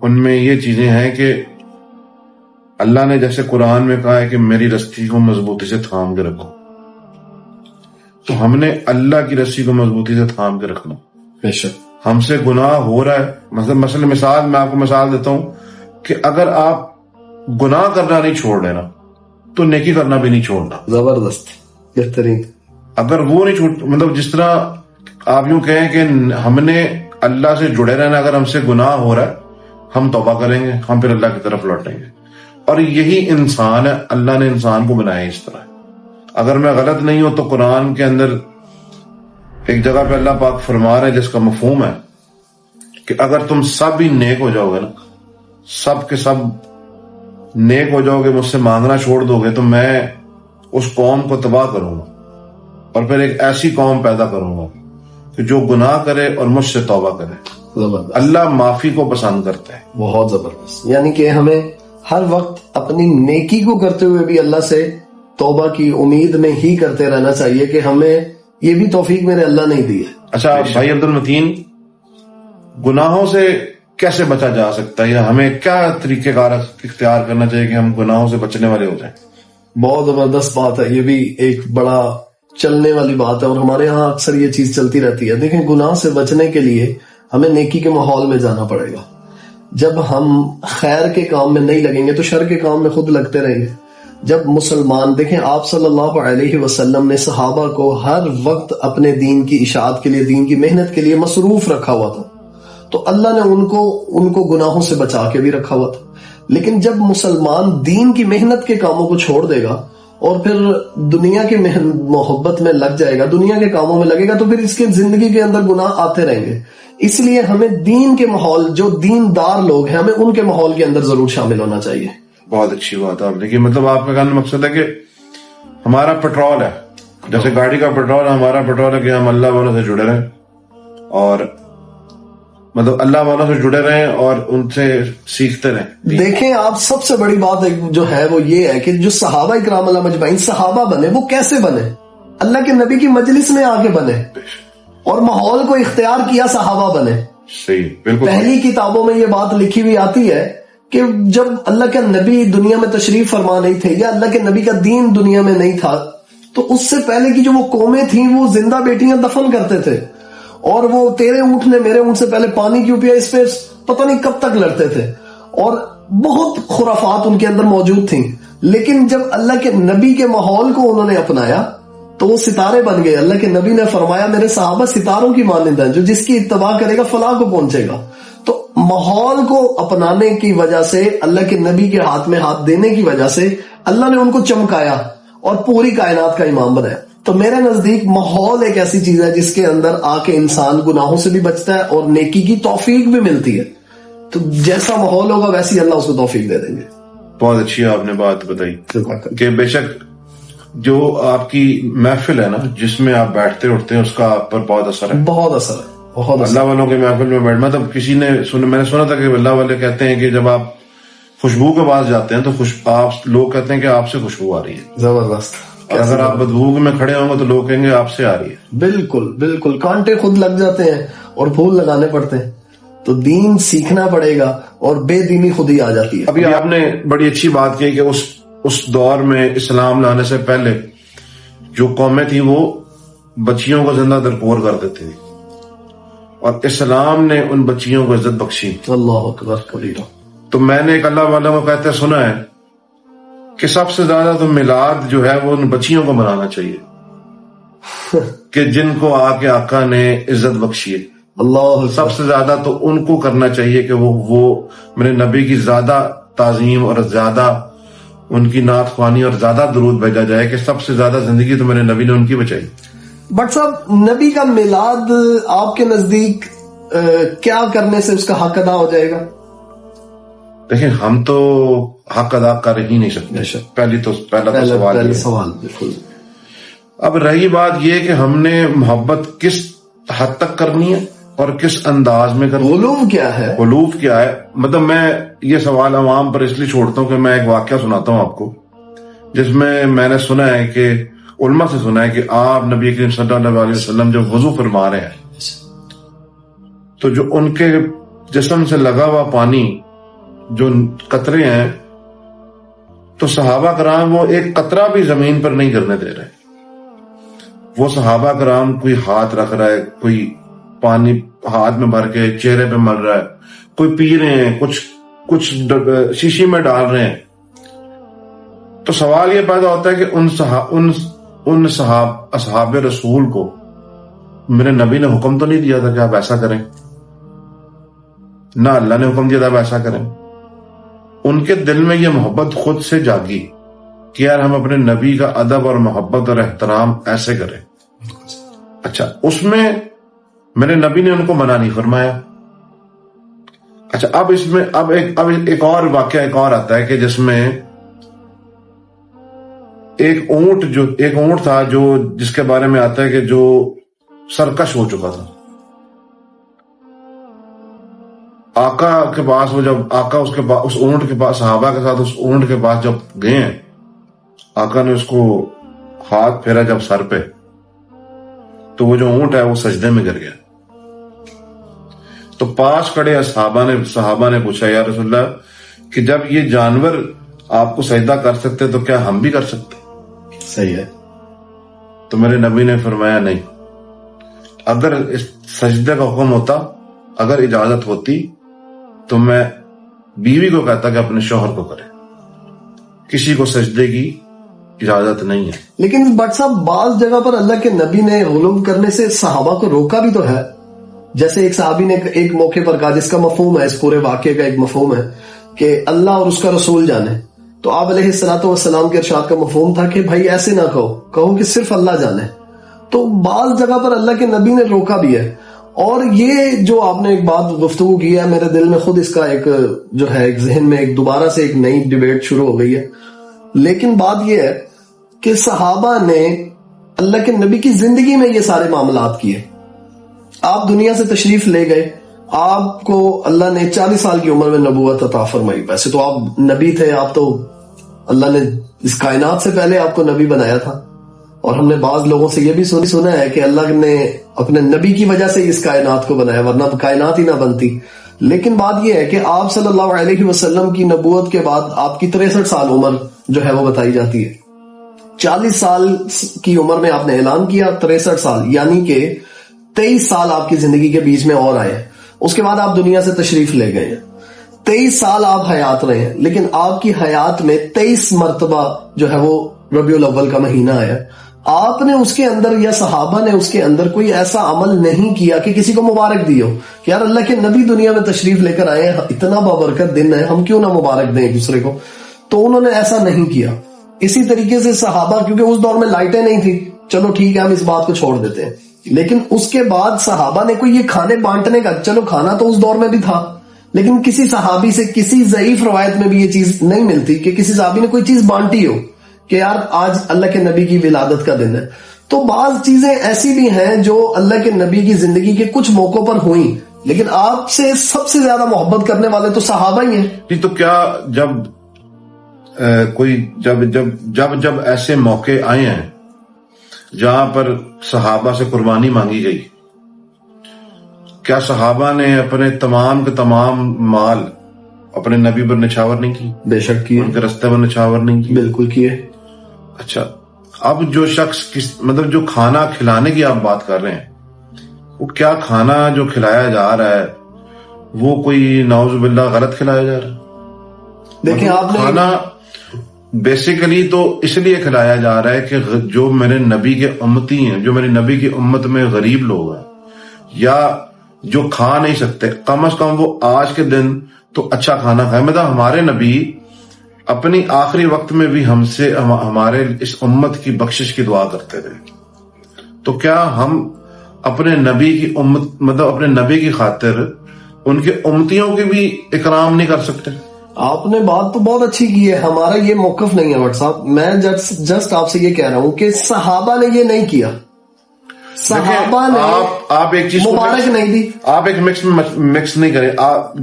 ان میں یہ چیزیں ہیں کہ اللہ نے جیسے قرآن میں کہا ہے کہ میری رسی کو مضبوطی سے تھام کے رکھو، تو ہم نے اللہ کی رسی کو مضبوطی سے تھام کے رکھنا. بے شک. ہم سے گناہ ہو رہا ہے، مثلا میں آپ کو مثال دیتا ہوں کہ اگر آپ گناہ کرنا نہیں چھوڑ لینا تو نیکی کرنا بھی نہیں چھوڑنا. زبردست، بہترین. اگر وہ نہیں مطلب جس طرح آپ یوں کہیں کہ ہم نے اللہ سے جڑے رہنا، اگر ہم سے گناہ ہو رہا ہے ہم توبہ کریں گے، ہم پھر اللہ کی طرف لوٹیں گے. اور یہی انسان ہے، اللہ نے انسان کو بنایا اس طرح. اگر میں غلط نہیں ہوں تو قرآن کے اندر ایک جگہ پہ اللہ پاک فرما رہے ہیں جس کا مفہوم ہے کہ اگر تم سب ہی نیک ہو جاؤ گے نا، سب کے سب نیک ہو جاؤ گے، مجھ سے مانگنا چھوڑ دو گے، تو میں اس قوم کو تباہ کروں گا اور پھر ایک ایسی قوم پیدا کروں گا کہ جو گناہ کرے اور مجھ سے توبہ کرے. زبردست. اللہ معافی کو پسند کرتا ہے. بہت زبردست. یعنی کہ ہمیں ہر وقت اپنی نیکی کو کرتے ہوئے بھی اللہ سے توبہ کی امید میں ہی کرتے رہنا چاہیے کہ ہمیں یہ بھی توفیق میرے اللہ نہیں دی ہے. اچھا بھائی عبد المتین، گناہوں سے کیسے بچا جا سکتا ہے، یا ہمیں کیا طریقہ کار اختیار کرنا چاہیے کہ ہم گناہوں سے بچنے والے ہو جائیں؟ بہت زبردست بات ہے، یہ بھی ایک بڑا چلنے والی بات ہے اور ہمارے ہاں اکثر یہ چیز چلتی رہتی ہے. دیکھیں، گناہ سے بچنے کے لیے ہمیں نیکی کے ماحول میں جانا پڑے گا. جب ہم خیر کے کام میں نہیں لگیں گے تو شر کے کام میں خود لگتے رہیں گے. جب مسلمان، دیکھیں آپ صلی اللہ علیہ وسلم نے صحابہ کو ہر وقت اپنے دین کی اشاعت کے لیے، دین کی محنت کے لیے مصروف رکھا ہوا تھا، تو اللہ نے ان کو گناہوں سے بچا کے بھی رکھا ہوا تھا. لیکن جب مسلمان دین کی محنت کے کاموں کو چھوڑ دے گا اور پھر دنیا کی محبت میں لگ جائے گا، دنیا کے کاموں میں لگے گا، تو پھر اس کی زندگی کے اندر گناہ آتے رہیں گے. اس لیے ہمیں دین کے ماحول، جو دیندار لوگ ہیں، ہمیں ان کے ماحول کے اندر ضرور شامل ہونا چاہیے. بہت اچھی بات ہے آپ نے کہ مطلب آپ کا کہنے کا مقصد ہے کہ ہمارا پیٹرول ہے، جیسے گاڑی کا پیٹرول ہے، ہمارا پیٹرول ہے کہ ہم اللہ والوں سے جڑے رہیں، اور مطلب اللہ والوں سے جڑے رہیں اور ان سے سیکھتے رہیں. دیکھیں آپ، سب سے بڑی بات جو ہے وہ یہ ہے کہ جو صحابہ اکرام اللہ مجمعین صحابہ بنے، وہ کیسے بنے؟ اللہ کے نبی کی مجلس میں آ کے بنے اور ماحول کو اختیار کیا، صحابہ بنے. صحیح، بالکل. پہلی کتابوں میں یہ بات لکھی ہوئی آتی ہے کہ جب اللہ کے نبی دنیا میں تشریف فرما نہیں تھے، یا اللہ کے نبی کا دین دنیا میں نہیں تھا، تو اس سے پہلے کی جو وہ قومیں تھیں وہ زندہ بیٹیاں دفن کرتے تھے، اور وہ تیرے اونٹ نے میرے اونٹ سے پہلے پانی کیوں پیا، اس پہ پتہ نہیں کب تک لڑتے تھے، اور بہت خرافات ان کے اندر موجود تھیں. لیکن جب اللہ کے نبی کے ماحول کو انہوں نے اپنایا تو وہ ستارے بن گئے. اللہ کے نبی نے فرمایا میرے صحابہ ستاروں کی مانند ہیں، جو جس کی اتباع کرے گا فلاح کو پہنچے گا. تو ماحول کو اپنانے کی وجہ سے، اللہ کے نبی کے ہاتھ میں ہاتھ دینے کی وجہ سے اللہ نے ان کو چمکایا اور پوری کائنات کا امام بنایا. تو میرے نزدیک ماحول ایک ایسی چیز ہے جس کے اندر آ کے انسان گناہوں سے بھی بچتا ہے اور نیکی کی توفیق بھی ملتی ہے. تو جیسا ماحول ہوگا ویسی اللہ اس کو توفیق دے دیں گے. بہت اچھی آپ نے بات بتائی کہ بے شک جو آپ کی محفل ہے نا جس میں آپ بیٹھتے اٹھتے ہیں اس کا آپ پر بہت اثر ہے. بہت اثر ہے, بہت اثر. اللہ والوں کے محفل میں بیٹھ, مطلب کسی نے میں نے سنا تھا کہ اللہ والے کہتے ہیں کہ جب آپ خوشبو کے پاس جاتے ہیں تو آپ لوگ کہتے ہیں کہ آپ سے خوشبو آ رہی ہے, زبردست. اور اگر آپ بدبو میں کھڑے ہوں گے تو لوگ کہیں گے آپ سے آ رہی ہے. بالکل بالکل, کانٹے خود لگ جاتے ہیں اور پھول لگانے پڑتے ہیں. تو دین سیکھنا پڑے گا اور بے دینی خود ہی آ جاتی ہے. ابھی آپ نے بڑی اچھی بات کی کہ اس دور میں اسلام لانے سے پہلے جو قومیں تھیں وہ بچیوں کو زندہ درپور کر دیتی تھی, اور اسلام نے ان بچیوں کو عزت بخشی. اللہ اکبر کبیرہ. تو میں نے ایک اللہ والوں کو کہتے سنا ہے کہ سب سے زیادہ تو میلاد جو ہے وہ ان بچیوں کو منانا چاہیے کہ جن کو آپ کے آقا نے عزت بخشی ہے. اللہ سب سے زیادہ تو ان کو کرنا چاہیے کہ وہ میرے نبی کی زیادہ تعظیم اور زیادہ ان کی نعت خوانی اور زیادہ درود بھیجا جائے کہ سب سے زیادہ زندگی تو میرے نبی نے ان کی بچائی. بٹ صاحب, نبی کا میلاد آپ کے نزدیک کیا کرنے سے اس کا حق ادا ہو جائے گا؟ دیکھیں ہم تو حق ادا کر ہی نہیں سکتے. پہلا سوال بالکل. اب رہی بات یہ کہ ہم نے محبت کس حد تک کرنی ہے اور کس انداز میں کرنی ہے, غلوف کیا ہے. مطلب میں یہ سوال عوام پر اس لیے چھوڑتا ہوں کہ میں ایک واقعہ سناتا ہوں آپ کو, جس میں نے سنا ہے کہ علماء سے سنا ہے کہ آپ نبی کریم صلی اللہ علیہ وسلم جب وضو فرما رہے ہیں تو جو ان کے جسم سے لگا ہوا پانی جو قطرے ہیں تو صحابہ کرام وہ ایک قطرہ بھی زمین پر نہیں گرنے دے رہے. وہ صحابہ کرام کوئی ہاتھ رکھ رہا ہے, کوئی پانی ہاتھ میں بھر کے چہرے پہ مل رہا ہے, کوئی پی رہے ہیں, کچھ شیشی میں ڈال رہے ہیں. تو سوال یہ پیدا ہوتا ہے کہ ان اصحاب رسول کو میرے نبی نے حکم تو نہیں دیا تھا کہ آپ ایسا کریں, نہ اللہ نے حکم دیا تھا آپ ایسا کریں. ان کے دل میں یہ محبت خود سے جاگی کہ یار ہم اپنے نبی کا ادب اور محبت اور احترام ایسے کریں. اچھا, اس میں میرے نبی نے ان کو منع نہیں فرمایا. اچھا, اب اس میں اب ایک اور واقعہ ایک اور آتا ہے کہ جس میں ایک اونٹ تھا جو جس کے بارے میں آتا ہے کہ جو سرکش ہو چکا تھا. آقا کے پاس وہ جب آقا اس اونٹ کے پاس صحابہ کے ساتھ اس اونٹ کے پاس جب گئے ہیں, آقا نے اس کو ہاتھ پھیرا جب سر پہ تو وہ جو اونٹ ہے وہ سجدے میں گر گیا. تو پاس کھڑے صحابہ نے پوچھا یا رسول اللہ کہ جب یہ جانور آپ کو سجدہ کر سکتے تو کیا ہم بھی کر سکتے؟ صحیح ہے. تو میرے نبی نے فرمایا نہیں, اگر اس سجدے کا حکم ہوتا, اگر اجازت ہوتی تو میں بیوی کو کہتا کہ اپنے شوہر کو کرے, کسی کو سجدے کی اجازت نہیں ہے. لیکن بٹ صاحب بعض جگہ پر اللہ کے نبی نے غلو کرنے سے صحابہ کو روکا بھی تو ہے. جیسے ایک صحابی نے ایک موقع پر کہا, جس کا مفہوم ہے اس پورے واقعے کا ایک مفہوم ہے کہ اللہ اور اس کا رسول جانے, تو آپ علیہ الصلوۃ والسلام کے ارشاد کا مفہوم تھا کہ بھائی ایسے نہ کہو کہ صرف اللہ جانے. تو بعض جگہ پر اللہ کے نبی نے روکا بھی ہے. اور یہ جو آپ نے ایک بات گفتگو کی ہے, میرے دل میں خود اس کا ایک جو ہے ایک ذہن میں ایک دوبارہ سے ایک نئی ڈیبیٹ شروع ہو گئی ہے. لیکن بات یہ ہے کہ صحابہ نے اللہ کے نبی کی زندگی میں یہ سارے معاملات کیے. آپ دنیا سے تشریف لے گئے, آپ کو اللہ نے 40 سال کی عمر میں نبوت عطا فرمائی. ویسے تو آپ نبی تھے, آپ تو اللہ نے اس کائنات سے پہلے آپ کو نبی بنایا تھا. اور ہم نے بعض لوگوں سے یہ بھی سنا ہے کہ اللہ نے اپنے نبی کی وجہ سے اس کائنات کو بنایا, ورنہ کائنات ہی نہ بنتی. لیکن بات یہ ہے کہ آپ صلی اللہ علیہ وسلم کی نبوت کے بعد آپ کی 63 سال عمر جو ہے وہ بتائی جاتی ہے. 40 سال کی عمر میں آپ نے اعلان کیا, 63 سال یعنی کہ 23 سال آپ کی زندگی کے بیچ میں اور آئے. اس کے بعد آپ دنیا سے تشریف لے گئے ہیں, 23 سال آپ حیات رہے ہیں. لیکن آپ کی حیات میں 23 مرتبہ جو ہے وہ ربیع الاول کا مہینہ آیا. آپ نے اس کے اندر یا صحابہ نے اس کے اندر کوئی ایسا عمل نہیں کیا کہ کسی کو مبارک دی ہو کہ یار اللہ کے نبی دنیا میں تشریف لے کر آئے, اتنا بابرکت دن ہے, ہم کیوں نہ مبارک دیں ایک دوسرے کو. تو انہوں نے ایسا نہیں کیا. اسی طریقے سے صحابہ, کیونکہ اس دور میں لائٹیں نہیں تھی, چلو ٹھیک ہے ہم اس بات کو چھوڑ دیتے ہیں, لیکن اس کے بعد صحابہ نے کوئی یہ کھانے بانٹنے کا, چلو کھانا تو اس دور میں بھی تھا, لیکن کسی صحابی سے کسی ضعیف روایت میں بھی یہ چیز نہیں ملتی کہ کسی صحابی نے کوئی چیز بانٹی ہو کہ یار آج اللہ کے نبی کی ولادت کا دن ہے. تو بعض چیزیں ایسی بھی ہیں جو اللہ کے نبی کی زندگی کے کچھ موقعوں پر ہوئیں، لیکن آپ سے سب سے زیادہ محبت کرنے والے تو صحابہ ہی ہیں. جی تو کیا جب کوئی جب ایسے موقع آئے ہیں جہاں پر صحابہ سے قربانی مانگی گئی، کیا صحابہ نے اپنے تمام کے تمام مال اپنے نبی پر نچھاور نہیں کی؟ بے شک کیے، ان کے رستے پر نچھاور نہیں کی؟ بالکل کیے. اچھا، اب جو شخص مطلب جو کھانا کھلانے کی آپ بات کر رہے ہیں، وہ کیا کھانا جو کھلایا جا رہا ہے وہ کوئی نعوذ باللہ غلط کھلایا جا رہا ہے؟ دیکھیں آپ نے کھانا بیسیکلی تو اس لیے کھلایا جا رہا ہے کہ جو میرے نبی کے امتی ہیں، جو میری نبی کی امت میں غریب لوگ ہیں یا جو کھا نہیں سکتے، کم از کم وہ آج کے دن تو اچھا کھانا کھائے. مطلب ہمارے نبی اپنی آخری وقت میں بھی ہم سے ہمارے اس امت کی بخشش کی دعا کرتے تھے. تو کیا ہم اپنے نبی کی امت مطلب اپنے نبی کی خاطر ان کے امتیوں کی بھی اکرام نہیں کر سکتے؟ آپ نے بات تو بہت اچھی کی ہے. ہمارا یہ موقف نہیں ہے بٹ صاحب، میں جسٹ آپ سے یہ کہہ رہا ہوں کہ صحابہ نے یہ نہیں کیا. صحابہ نے آپ ایک چیز مبارک نہیں دی. آپ ایک مکس نہیں کریں، آپ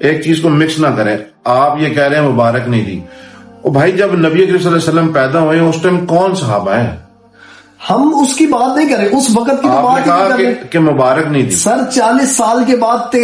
ایک چیز کو مکس نہ کریں. آپ یہ کہہ رہے ہیں مبارک نہیں دی. او بھائی، جب نبی کریم صلی اللہ علیہ وسلم پیدا ہوئے اس ٹائم کون صحابہ ہیں؟ ہم اس کی بات نہیں کریں، اس وقت کی تو بات ہی نہیں کر رہے کہ مبارک نہیں دی. سر 40 سال کے بعد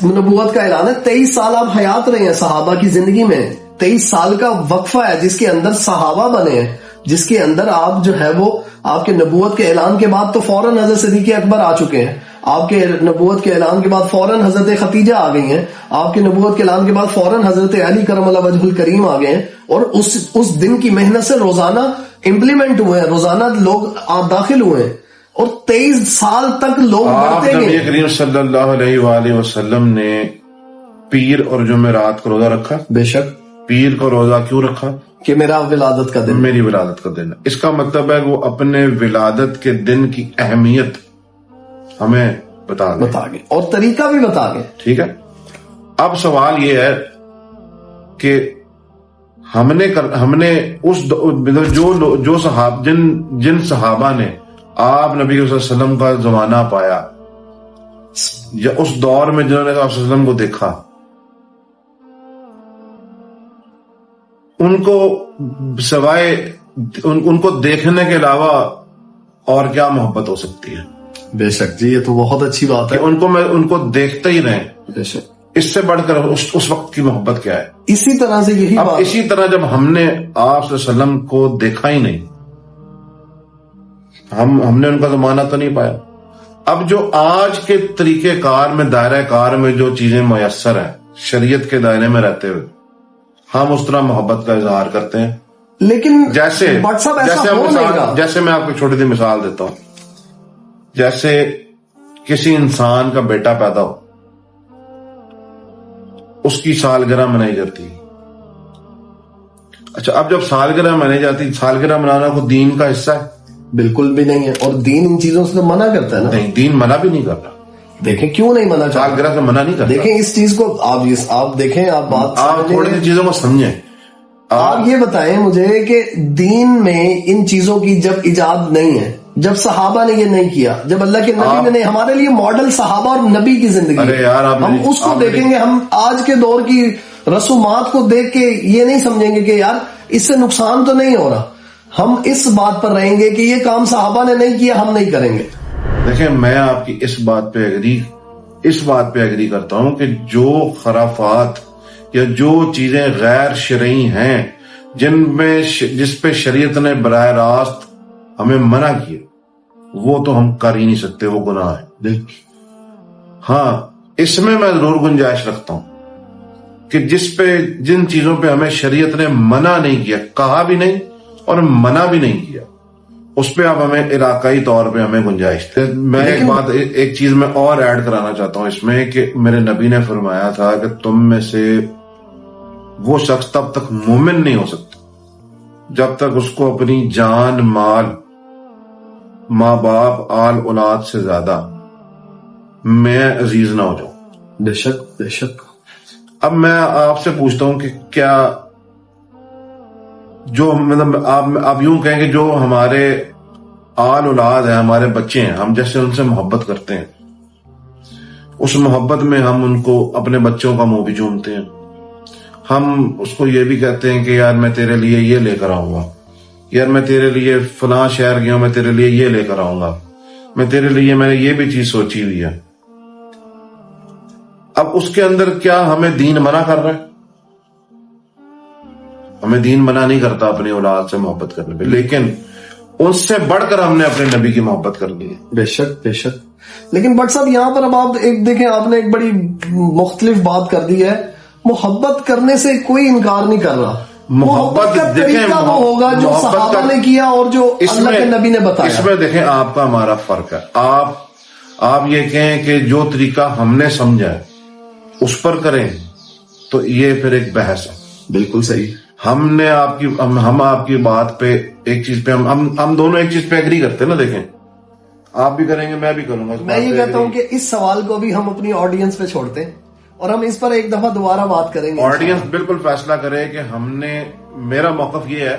نبوت کا اعلان ہے. 23 سال آپ حیات رہے ہیں صحابہ کی زندگی میں. 23 سال کا وقفہ ہے جس کے اندر صحابہ بنے ہیں، جس کے اندر آپ جو ہے وہ آپ کے نبوت کے اعلان کے بعد تو فوراً حضرت صدیق اکبر آ چکے ہیں. آپ کے نبوت کے اعلان کے بعد فوراً حضرت خدیجہ آ گئی ہیں. آپ کے نبوت کے اعلان کے بعد فوراً حضرت علی کرم اللہ وجہ الکریم آ گئے ہیں. اور اس دن کی محنت سے روزانہ امپلیمنٹ ہوئے ہیں، روزانہ لوگ داخل ہوئے ہیں، اور 23 سال تک لوگ بڑھتے گئے. نبی کریم صلی اللہ علیہ وآلہ وسلم نے پیر اور جمعرات کو روزہ رکھا. بے شک. پیر کو روزہ کیوں رکھا؟ کہ میرا ولادت کا دن، میری ولادت کا دن. اس کا مطلب ہے وہ اپنے ولادت کے دن کی اہمیت ہمیں بتا گئے اور طریقہ بھی بتا گئے. ٹھیک ہے. اب سوال یہ ہے کہ ہم نے اس جو صحابہ جن صحابہ نے آپ نبی صلی اللہ علیہ وسلم کا زمانہ پایا یا اس دور میں جنہوں نے آپ صلی اللہ علیہ وسلم کو دیکھا، ان کو سوائے ان کو دیکھنے کے علاوہ اور کیا محبت ہو سکتی ہے؟ بے شک جی، یہ تو بہت اچھی بات ہے. ان کو دیکھتے ہی رہیں. بے شک. اس سے بڑھ کر اس وقت کی محبت کیا ہے؟ اسی طرح سے یہی بات. اسی طرح جب ہم نے آپ صلی اللہ علیہ وسلم کو دیکھا ہی نہیں، ہم نے ان کا زمانہ تو نہیں پایا. اب جو آج کے طریقہ کار میں، دائرہ کار میں جو چیزیں میسر ہیں شریعت کے دائرے میں رہتے ہوئے، ہم اس طرح محبت کا اظہار کرتے ہیں. لیکن جیسے میں آپ کو چھوٹی سی مثال دیتا ہوں. جیسے کسی انسان کا بیٹا پیدا ہو، اس کی سالگرہ منائی جاتی. اچھا، اب جب سالگرہ منائی جاتی، سالگرہ منانا کو دین کا حصہ ہے؟ بالکل بھی نہیں ہے. اور دین ان چیزوں سے منع کرتا ہے نا. نہیں، دین منع بھی نہیں کرتا. دیکھیں کیوں نہیں منع کرتا؟ سالگرہ سے منع نہیں کرتا. دیکھیں اس چیز کو آپ دیکھیں، آپ تھوڑی سی چیزوں کو سمجھیں. آپ یہ بتائیں مجھے کہ دین میں ان چیزوں کی جب ایجاد نہیں ہے، جب صحابہ نے یہ نہیں کیا، جب اللہ کے نبی نے نہیں، ہمارے لیے ماڈل صحابہ اور نبی کی زندگی، ہم اس کو دیکھیں گے. ہم آج کے دور کی رسومات کو دیکھ کے یہ نہیں سمجھیں گے کہ یار اس سے نقصان تو نہیں ہو رہا. ہم اس بات پر رہیں گے کہ یہ کام صحابہ نے نہیں کیا، ہم نہیں کریں گے. دیکھیں، میں آپ کی اس بات پہ ایگری کرتا ہوں کہ جو خرافات یا جو چیزیں غیر شرعی ہیں جس پہ شریعت نے براہ راست ہمیں منع کیا، وہ تو ہم کر ہی نہیں سکتے، وہ گناہ ہے. ہاں، اس میں ضرور گنجائش رکھتا ہوں کہ جن چیزوں پہ ہمیں شریعت نے منع نہیں کیا، کہا بھی نہیں اور منع بھی نہیں کیا، اس پہ اب ہمیں علاقائی طور پہ ہمیں گنجائش تھی. میں ایک چیز میں اور ایڈ کرانا چاہتا ہوں اس میں کہ میرے نبی نے فرمایا تھا کہ تم میں سے وہ شخص تب تک مومن نہیں ہو سکتا جب تک اس کو اپنی جان، مال، ماں باپ، آل اولاد سے زیادہ میں عزیز نہ ہو جاؤں. بے شک بے شک. اب میں آپ سے پوچھتا ہوں کہ کیا جو مطلب آپ یوں کہیں کہ جو ہمارے آل اولاد ہیں، ہمارے بچے ہیں، ہم جیسے ان سے محبت کرتے ہیں، اس محبت میں ہم ان کو اپنے بچوں کا منہ بھی چومتے ہیں. ہم اس کو یہ بھی کہتے ہیں کہ یار میں تیرے لیے یہ لے کر آؤں گا، یار میں تیرے لیے فلاں شہر گیا ہوں، میں تیرے لیے یہ لے کر آؤں گا، میں تیرے لیے میں نے یہ بھی چیز سوچی ہوئی ہے. اب اس کے اندر کیا ہمیں دین منع کر رہا ہے؟ ہمیں دین منع نہیں کرتا اپنی اولاد سے محبت کرنے پہ، لیکن ان سے بڑھ کر ہم نے اپنے نبی کی محبت کرنی ہے. بے شک بے شک. لیکن بٹ صاحب یہاں پر اب آپ ایک دیکھیں، آپ نے ایک بڑی مختلف بات کر دی ہے. محبت کرنے سے کوئی انکار نہیں کر رہا، محبت کا طریقہ وہ ہوگا جو صحابہ نے کیا اور جو اللہ کے نبی نے بتایا. اس میں دیکھیں آپ کا ہمارا فرق ہے. آپ یہ کہیں کہ جو طریقہ ہم نے سمجھا ہے اس پر کریں تو یہ پھر ایک بحث ہے. بالکل صحیح. ہم آپ کی بات پہ ایک چیز پہ ہم دونوں ایک چیز پہ ایگری کرتے ہیں نا. دیکھیں آپ بھی کریں گے، میں بھی کروں گا. میں یہ کہتا ہوں کہ اس سوال کو بھی ہم اپنی آڈینس پہ چھوڑتے ہیں اور ہم اس پر ایک دفعہ دوبارہ بات کریں گے. آڈینس بالکل فیصلہ کرے کہ میرا موقف یہ ہے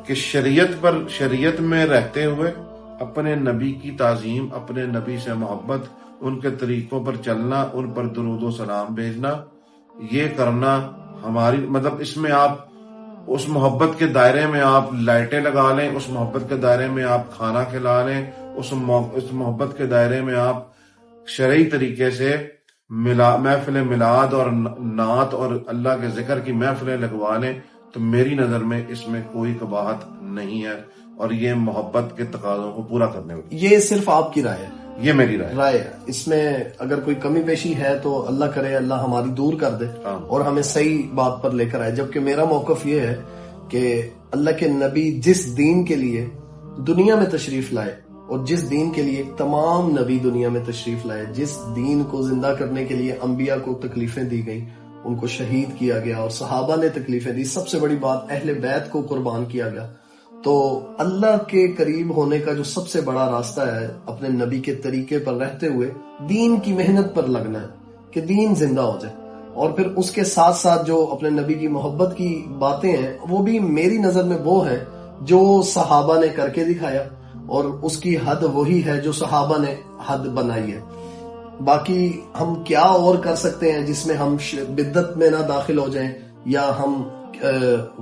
کہ شریعت میں رہتے ہوئے اپنے نبی کی تعظیم، اپنے نبی سے محبت، ان کے طریقوں پر چلنا، ان پر درود و سلام بھیجنا، یہ کرنا ہماری مطلب اس میں آپ اس محبت کے دائرے میں آپ لائٹیں لگا لیں، اس محبت کے دائرے میں آپ کھانا کھلا لیں، اس محبت کے دائرے میں آپ شرعی طریقے سے محفل میلاد اور نعت اور اللہ کے ذکر کی محفلیں لگوا لیں، تو میری نظر میں اس میں کوئی قباحت نہیں ہے اور یہ محبت کے تقاضوں کو پورا کرنے میں. یہ صرف آپ کی رائے ہے؟ یہ میری رائے ہے. اس میں اگر کوئی کمی بیشی ہے تو اللہ کرے اللہ ہماری دور کر دے اور ہمیں صحیح بات پر لے کر آئے. جبکہ میرا موقف یہ ہے کہ اللہ کے نبی جس دین کے لیے دنیا میں تشریف لائے اور جس دین کے لیے تمام نبی دنیا میں تشریف لائے، جس دین کو زندہ کرنے کے لیے انبیاء کو تکلیفیں دی گئیں، ان کو شہید کیا گیا اور صحابہ نے تکلیفیں دی، سب سے بڑی بات اہل بیت کو قربان کیا گیا. تو اللہ کے قریب ہونے کا جو سب سے بڑا راستہ ہے اپنے نبی کے طریقے پر رہتے ہوئے دین کی محنت پر لگنا ہے کہ دین زندہ ہو جائے. اور پھر اس کے ساتھ ساتھ جو اپنے نبی کی محبت کی باتیں ہیں وہ بھی میری نظر میں وہ ہیں جو صحابہ نے کر کے دکھایا، اور اس کی حد وہی ہے جو صحابہ نے حد بنائی ہے. باقی ہم کیا اور کر سکتے ہیں جس میں ہم بدعت میں نہ داخل ہو جائیں یا ہم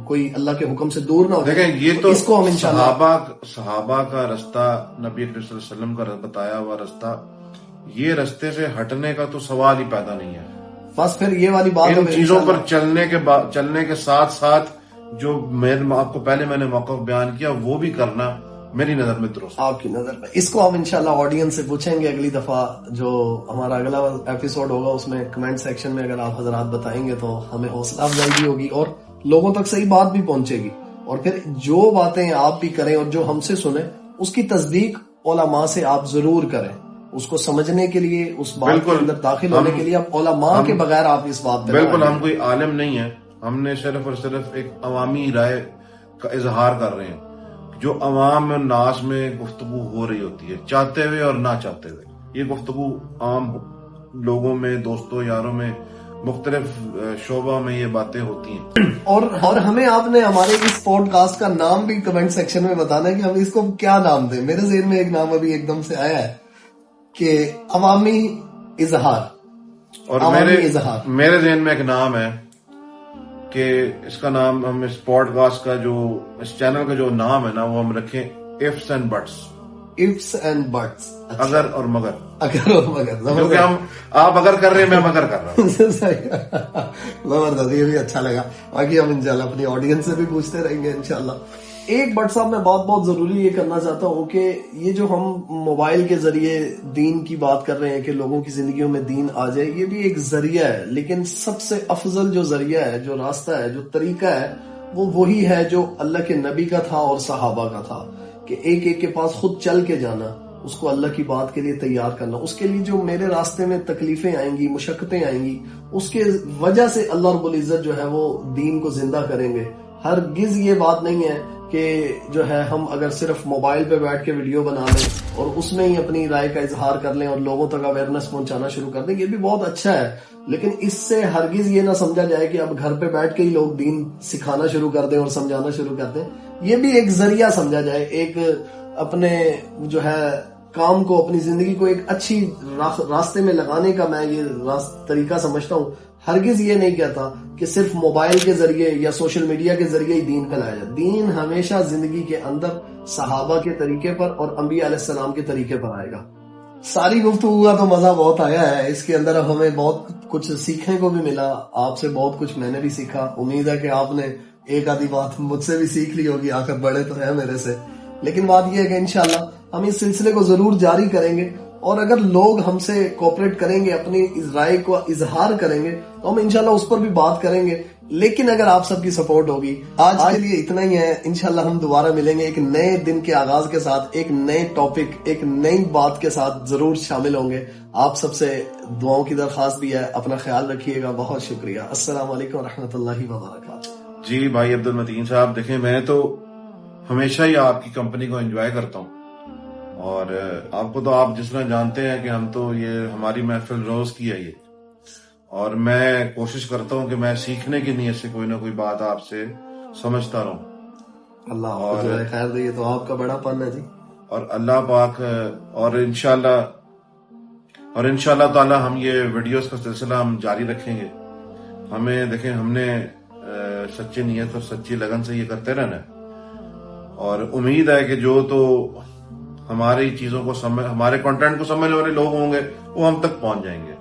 کوئی اللہ کے حکم سے دور نہ ہو جائیں. دیکھیں یہ تو اس کو ہم صحابہ کا رستہ، نبی اکرم صلی اللہ علیہ وسلم کا بتایا ہوا رستہ، یہ رستے سے ہٹنے کا تو سوال ہی پیدا نہیں ہے. بس پھر یہ والی بات ان چیزوں پر چلنے کے ساتھ ساتھ جو آپ کو پہلے میں نے موقف بیان کیا وہ بھی کرنا میری نظر میں درست. آپ کی نظر میں اس کو ہم انشاءاللہ آڈینس سے پوچھیں گے اگلی دفعہ جو ہمارا اگلا ایپیسوڈ ہوگا، اس میں کمنٹ سیکشن میں اگر آپ حضرات بتائیں گے تو ہمیں حوصلہ افزائی بھی ہوگی اور لوگوں تک صحیح بات بھی پہنچے گی. اور پھر جو باتیں آپ بھی کریں اور جو ہم سے سنیں اس کی تصدیق علماء سے آپ ضرور کریں. اس کو سمجھنے کے لیے، اس بات کے اندر داخل ہونے کے لیے آپ علماء کے بغیر آپ اس بات پہ بالکل ہم کوئی عالم نہیں ہیں. ہم نے صرف اور صرف ایک عوامی رائے کا اظہار کر رہے ہیں جو عوام اور ناس میں گفتگو ہو رہی ہوتی ہے، چاہتے ہوئے اور نہ چاہتے ہوئے. یہ گفتگو عام لوگوں میں، دوستوں یاروں میں، مختلف شعبوں میں یہ باتیں ہوتی ہیں. اور ہمیں آپ نے ہمارے اس پوڈ کاسٹ کا نام بھی کمنٹ سیکشن میں بتانا ہے کہ ہم اس کو کیا نام دیں. میرے ذہن میں ایک نام ابھی ایک دم سے آیا ہے کہ عوامی اظہار. اور میرے ذہن میں ایک نام ہے کہ اس کا نام ہم اس پوڈ کاسٹ کا جو اس چینل کا جو نام ہے نا وہ ہم رکھیں ifs and buts. ifs and buts. اگر اور مگر. اگر اور مگر. کیونکہ آپ اگر کر رہے ہیں میں مگر کر رہا ہوں. زبردست، یہ بھی اچھا لگا. باقی ہم انشاءاللہ اپنی آڈینس سے بھی پوچھتے رہیں گے انشاءاللہ. ایک بٹ صاحب میں بہت ضروری یہ کرنا چاہتا ہوں کہ یہ جو ہم موبائل کے ذریعے دین کی بات کر رہے ہیں کہ لوگوں کی زندگیوں میں دین آ جائے، یہ بھی ایک ذریعہ ہے، لیکن سب سے افضل جو ذریعہ ہے، جو راستہ ہے، جو طریقہ ہے، وہ وہی ہے جو اللہ کے نبی کا تھا اور صحابہ کا تھا کہ ایک ایک کے پاس خود چل کے جانا، اس کو اللہ کی بات کے لیے تیار کرنا. اس کے لیے جو میرے راستے میں تکلیفیں آئیں گی، مشقتیں آئیں گی، اس کے وجہ سے اللہ رب العزت جو ہے وہ دین کو زندہ کریں گے. ہرگز یہ بات نہیں ہے کہ جو ہے ہم اگر صرف موبائل پہ بیٹھ کے ویڈیو بنا لیں اور اس میں ہی اپنی رائے کا اظہار کر لیں اور لوگوں تک اویئرنیس پہنچانا شروع کر دیں، یہ بھی بہت اچھا ہے، لیکن اس سے ہرگز یہ نہ سمجھا جائے کہ اب گھر پہ بیٹھ کے ہی لوگ دین سکھانا شروع کر دیں اور سمجھانا شروع کر دیں۔ یہ بھی ایک ذریعہ سمجھا جائے، ایک اپنے جو ہے کام کو، اپنی زندگی کو ایک اچھی راستے میں لگانے کا میں یہ طریقہ سمجھتا ہوں۔ ہرگز یہ نہیں کہتا کہ صرف موبائل کے ذریعے یا سوشل میڈیا کے ذریعے ہی دین پھیلایا جائے۔ دین ہمیشہ زندگی کے اندر صحابہ کے طریقے پر اور انبیاء علیہ السلام کے طریقے پر آئے گا۔ ساری گفتگو کا تو مزہ بہت آیا ہے، اس کے اندر ہمیں بہت کچھ سیکھنے کو بھی ملا، آپ سے بہت کچھ میں نے بھی سیکھا۔ امید ہے کہ آپ نے ایک آدھی بات مجھ سے بھی سیکھ لی ہوگی، آخر بڑے تو ہیں میرے سے، لیکن بات یہ ہے کہ انشاءاللہ ہم اس سلسلے کو ضرور جاری کریں گے، اور اگر لوگ ہم سے کوپریٹ کریں گے، اپنی رائے کو اظہار کریں گے تو ہم انشاءاللہ اس پر بھی بات کریں گے، لیکن اگر آپ سب کی سپورٹ ہوگی۔ آج کے لیے اتنا ہی ہے، انشاءاللہ ہم دوبارہ ملیں گے ایک نئے دن کے آغاز کے ساتھ، ایک نئے ٹاپک، ایک نئی بات کے ساتھ ضرور شامل ہوں گے۔ آپ سب سے دعاؤں کی درخواست بھی ہے، اپنا خیال رکھیے گا، بہت شکریہ۔ السلام علیکم ورحمۃ اللہ وبرکاتہ۔ جی بھائی عبد المتین صاحب، دیکھیں میں تو ہمیشہ ہی آپ کی کمپنی کو انجوائے کرتا ہوں، اور آپ کو تو آپ جس طرح جانتے ہیں کہ ہم تو یہ ہماری محفل روز کی ہے یہ، اور میں کوشش کرتا ہوں کہ میں سیکھنے کی نیت سے کوئی نہ کوئی بات آپ سے سمجھتا رہوں۔ اللہ آپ کو خیر دے، تو آپ کا بڑا پن ہے جی۔ اور اللہ پاک اور انشاءاللہ تعالی ہم یہ ویڈیوز کا سلسلہ ہم جاری رکھیں گے۔ ہمیں دیکھیں، ہم نے سچی نیت اور سچی لگن سے یہ کرتے رہنا ہے، اور امید ہے کہ جو تو ہماری چیزوں کو ہمارے کنٹینٹ کو سمجھنے والے لوگ ہوں گے وہ ہم تک پہنچ جائیں گے۔